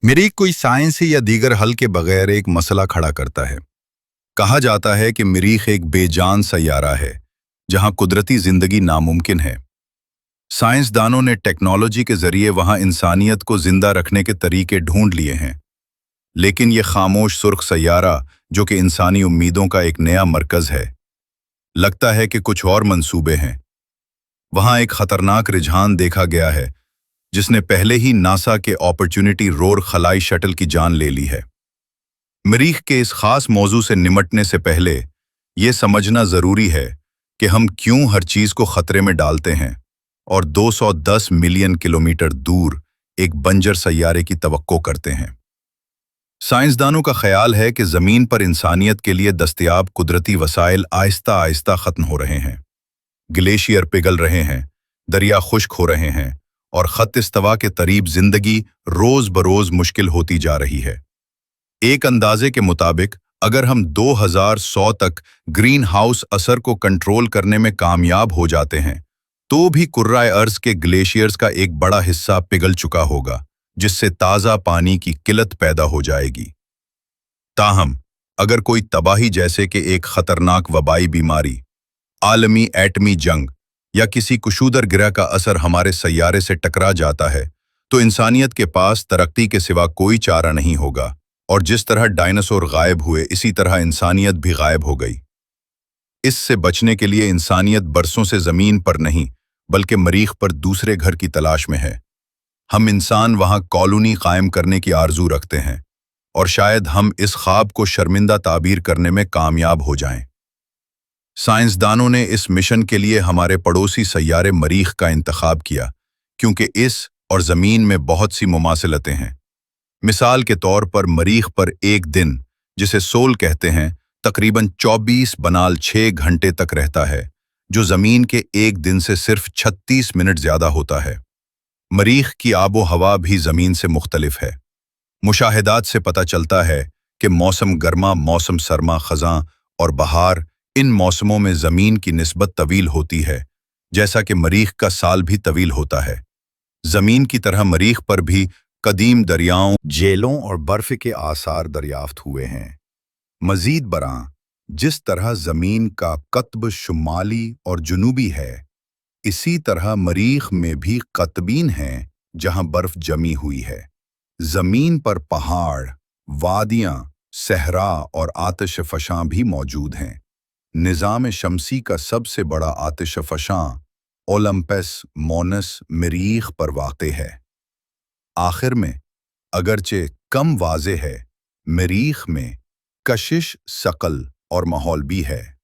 मरीख कोई साइंसी या दीगर हल के बगैर एक मसला खड़ा करता है। कहा जाता है कि मरीख एक बेजान सैयारा है जहां कुदरती जिंदगी नामुमकिन है। साइंसदानों ने टेक्नोलॉजी के जरिए वहां इंसानियत को जिंदा रखने के तरीके ढूंढ लिए हैं, लेकिन ये खामोश सुर्ख सैयारा जो कि इंसानी उम्मीदों का एक नया मरकज है, लगता है कि कुछ और मंसूबे हैं। वहां एक खतरनाक रुझान देखा गया है जिसने पहले ही नासा के अपॉर्चुनिटी रोर खलाई शटल की जान ले ली है। मरीख के इस खास मौजू से निमटने से पहले ये समझना जरूरी है कि हम क्यों हर चीज को खतरे में डालते हैं और 210 मिलियन किलोमीटर दूर एक बंजर सैयारे की तवक्को करते हैं। साइंसदानों का ख्याल है कि जमीन पर इंसानियत के लिए दस्तयाब कुदरती वसाइल आहिस्ता आहिस्ता खत्म हो रहे हैं। ग्लेशियर पिघल रहे हैं, दरिया खुश्क हो रहे हैं और खत इस्तवा के करीब जिंदगी रोज बरोज मुश्किल होती जा रही है। एक अंदाजे के मुताबिक अगर हम 2100 तक ग्रीन हाउस असर को कंट्रोल करने में कामयाब हो जाते हैं तो भी कुर्राए अर्ज के ग्लेशियर्स का एक बड़ा हिस्सा पिघल चुका होगा, जिससे ताज़ा पानी की किल्लत पैदा हो जाएगी। ताहम अगर कोई तबाही जैसे कि एक खतरनाक वबाई बीमारी, आलमी एटमी जंग या किसी कुशूदर गिरह का असर हमारे सैयारे से टकरा जाता है तो इंसानियत के पास तरक्की के सिवा कोई चारा नहीं होगा, और जिस तरह डायनासोर गायब हुए इसी तरह इंसानियत भी गायब हो गई। इससे बचने के लिए इंसानियत बरसों से जमीन पर नहीं बल्कि मरीख पर दूसरे घर की तलाश में है। हम इंसान वहां कॉलोनी कायम करने की आरजू रखते हैं और शायद हम इस ख्वाब को शर्मिंदा ताबीर करने में कामयाब हो जाएं। साइंसदानों ने इस मिशन के लिए हमारे पड़ोसी सैयारे मरीख का इंतखाब किया क्योंकि इस और ज़मीन में बहुत सी मुमासिलतें हैं। मिसाल के तौर पर मरीख पर एक दिन, जिसे सोल कहते हैं, तकरीबन 24 बनाल 6 घंटे तक रहता है, जो ज़मीन के एक दिन से सिर्फ 36 मिनट ज़्यादा होता है। मरीख की आबो हवा भी ज़मीन से मुख्तलिफ है। मुशाहिदात से पता चलता है कि मौसम गर्मा, मौसम सरमा, ख़ज़ां और बहार, इन मौसमों में ज़मीन की निस्बत तवील होती है, जैसा कि मरीख का साल भी तवील होता है। ज़मीन की तरह मरीख पर भी कदीम दरियाओं, जेलों और बर्फ के आसार दरियाफ्त हुए हैं। मज़ीद बरां, जिस तरह ज़मीन का कत्ब शुमाली और जुनूबी है, इसी तरह मरीख में भी कतबीन हैं जहां बर्फ जमी हुई है। ज़मीन पर पहाड़, वादियां, सहरा और आतिश फशां भी मौजूद हैं। निज़ाम शमसी का सबसे बड़ा आतिश फशां ओलंपस मोनस मरीख पर वाक़े है। आखिर में, अगरचे कम वाज़े है, मरीख में कशिश, सकल और माहौल भी है।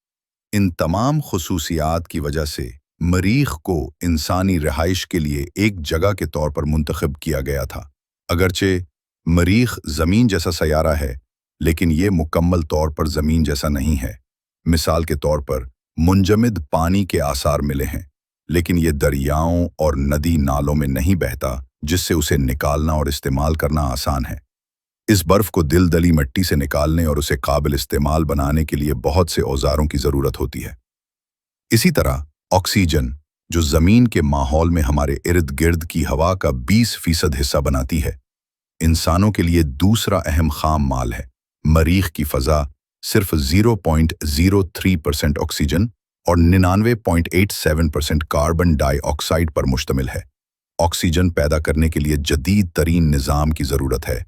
इन तमाम खुसूसियात की वजह से मरीख को इंसानी रिहाइश के लिए एक जगह के तौर पर मुंतखब किया गया था। अगरचे मरीख ज़मीन जैसा सैयारा है, लेकिन ये मुकम्मल तौर पर ज़मीन जैसा नहीं है। मिसाल के तौर पर मुंजमद पानी के आसार मिले हैं, लेकिन ये दरियाओं और नदी नालों में नहीं बहता, जिससे उसे निकालना और इस्तेमाल करना आसान है। इस बर्फ को दिलदली मिट्टी से निकालने और उसे काबिल इस्तेमाल बनाने के लिए बहुत से औजारों की ज़रूरत होती है। इसी तरह ऑक्सीजन, जो ज़मीन के माहौल में हमारे इर्द गिर्द की हवा का 20% हिस्सा बनाती है, इंसानों के लिए दूसरा अहम खाम माल है। मरीख की फ़ज़ा सिर्फ 0.03% ऑक्सीजन और 99.87% कार्बन डाइऑक्साइड पर मुश्तमिल है। ऑक्सीजन पैदा करने के लिए जदीद तरीन निज़ाम की ज़रूरत है।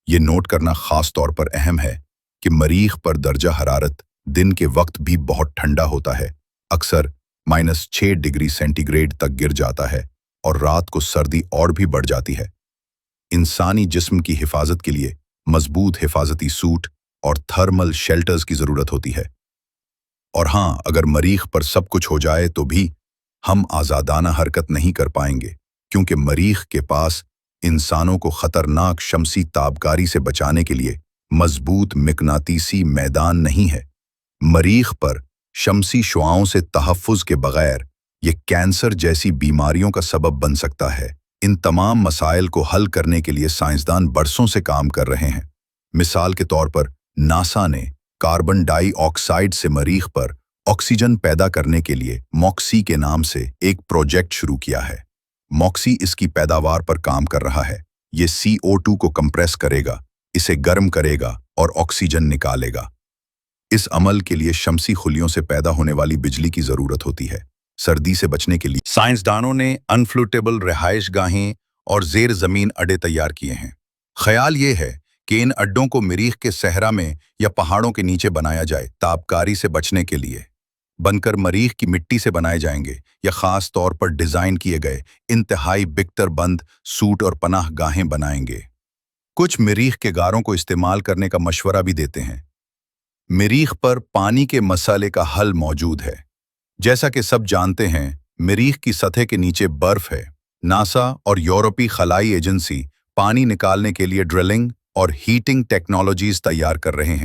ये नोट करना ख़ास तौर पर अहम है कि मरीख पर दर्जा हरारत दिन के वक्त भी बहुत ठंडा होता है, अक्सर -6 डिग्री सेंटीग्रेड तक गिर जाता है, और रात को सर्दी और भी बढ़ जाती है। इंसानी जिस्म की हिफाजत के लिए मजबूत हिफाजती सूट और थर्मल शेल्टर्स की ज़रूरत होती है। और हाँ, अगर मरीख पर सब कुछ हो जाए तो भी हम आज़ादाना हरकत नहीं कर पाएंगे, क्योंकि मरीख के पास इंसानों को खतरनाक शमसी ताबकारी से बचाने के लिए मजबूत मिकनातीसी मैदान नहीं है। मरीख पर शमसी शुआओं से तहफ़्फ़ुज़ के बगैर ये कैंसर जैसी बीमारियों का सबब बन सकता है। इन तमाम मसाइल को हल करने के लिए साइंसदान बरसों से काम कर रहे हैं। मिसाल के तौर पर नासा ने कार्बन डाइऑक्साइड से मरीख पर ऑक्सीजन पैदा करने के लिए मॉक्सी के नाम से एक प्रोजेक्ट शुरू किया है। मॉक्सी इसकी पैदावार पर काम कर रहा है। ये CO2 को कंप्रेस करेगा, इसे गर्म करेगा और ऑक्सीजन निकालेगा। इस अमल के लिए शमसी खुलियों से पैदा होने वाली बिजली की जरूरत होती है। सर्दी से बचने के लिए साइंसदानों ने अनफ्लूटेबल रिहाइश गाहें और जेर जमीन अड्डे तैयार किए हैं। ख्याल ये है कि इन अड्डों को मरीख के सहरा में या पहाड़ों के नीचे बनाया जाए तापकारी से बचने के लिए। बनकर मरीख की मिट्टी से बनाए जाएंगे या खास तौर पर डिजाइन किए गए इंतहाई बिक्तर बंद सूट और पनाह गाहें बनाएंगे। कुछ मरीख के गारों को इस्तेमाल करने का मशवरा भी देते हैं। मरीख पर पानी के मसाले का हल मौजूद है। जैसा कि सब जानते हैं, मरीख की सतह के नीचे बर्फ है। नासा और यूरोपीय खलाई एजेंसी पानी निकालने के लिए ड्रिलिंग और हीटिंग टेक्नोलॉजीज तैयार कर रहे हैं।